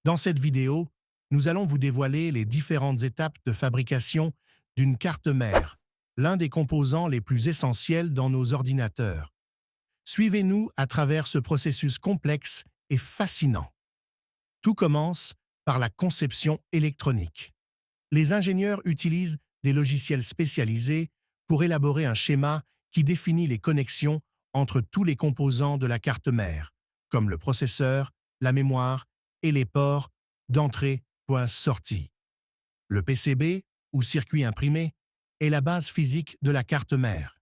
Dans cette vidéo, nous allons vous dévoiler les différentes étapes de fabrication d'une carte mère, l'un des composants les plus essentiels dans nos ordinateurs. Suivez-nous à travers ce processus complexe et fascinant. Tout commence par la conception électronique. Les ingénieurs utilisent des logiciels spécialisés pour élaborer un schéma qui définit les connexions entre tous les composants de la carte mère, comme le processeur, la mémoire et les ports d'entrée-sortie. Le PCB, ou circuit imprimé, est la base physique de la carte mère.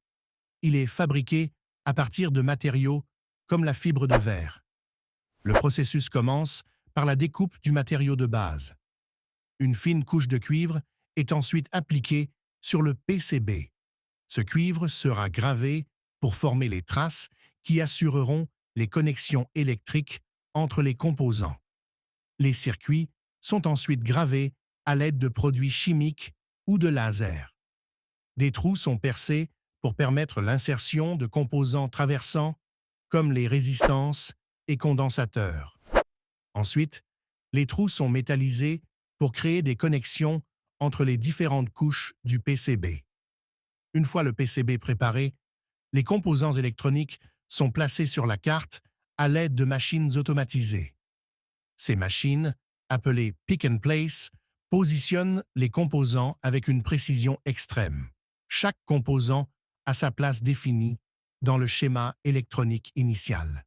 Il est fabriqué à partir de matériaux comme la fibre de verre. Le processus commence par la découpe du matériau de base. Une fine couche de cuivre est ensuite appliquée sur le PCB. Ce cuivre sera gravé pour former les traces qui assureront les connexions électriques entre les composants. Les circuits sont ensuite gravés à l'aide de produits chimiques ou de lasers. Des trous sont percés pour permettre l'insertion de composants traversants comme les résistances et condensateurs. Ensuite, les trous sont métallisés pour créer des connexions entre les différentes couches du PCB. Une fois le PCB préparé, les composants électroniques sont placés sur la carte à l'aide de machines automatisées. Ces machines, appelées pick and place, positionnent les composants avec une précision extrême. Chaque composant a sa place définie dans le schéma électronique initial.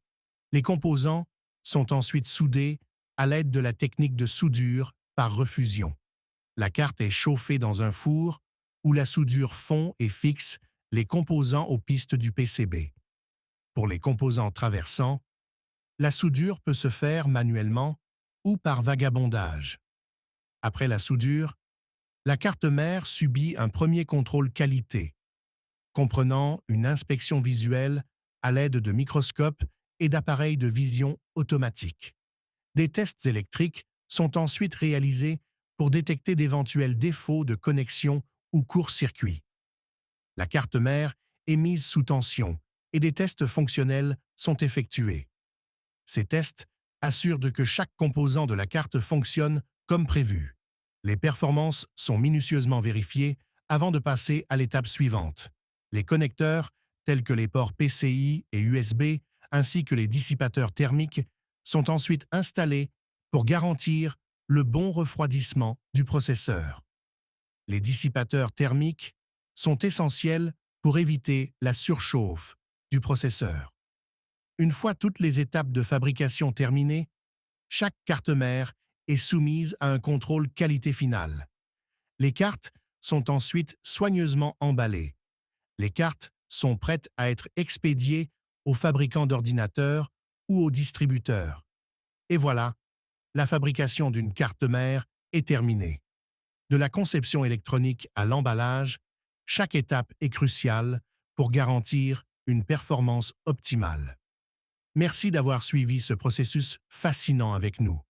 Les composants sont ensuite soudés à l'aide de la technique de soudure par refusion. La carte est chauffée dans un four où la soudure fond et fixe les composants aux pistes du PCB. Pour les composants traversants, la soudure peut se faire manuellement ou par vagabondage. Après la soudure, la carte mère subit un premier contrôle qualité, comprenant une inspection visuelle à l'aide de microscopes et d'appareils de vision automatique. Des tests électriques sont ensuite réalisés pour détecter d'éventuels défauts de connexion ou court-circuit. La carte mère est mise sous tension et des tests fonctionnels sont effectués. Ces tests assurent que chaque composant de la carte fonctionne comme prévu. Les performances sont minutieusement vérifiées avant de passer à l'étape suivante. Les connecteurs, tels que les ports PCI et USB, ainsi que les dissipateurs thermiques, sont ensuite installés pour garantir le bon refroidissement du processeur. Les dissipateurs thermiques sont essentiels pour éviter la surchauffe du processeur. Une fois toutes les étapes de fabrication terminées, chaque carte mère est soumise à un contrôle qualité finale. Les cartes sont ensuite soigneusement emballées. Les cartes sont prêtes à être expédiées aux fabricants d'ordinateurs ou aux distributeurs. Et voilà, la fabrication d'une carte mère est terminée. De la conception électronique à l'emballage, chaque étape est cruciale pour garantir une performance optimale. Merci d'avoir suivi ce processus fascinant avec nous.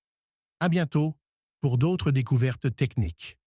À bientôt pour d'autres découvertes techniques.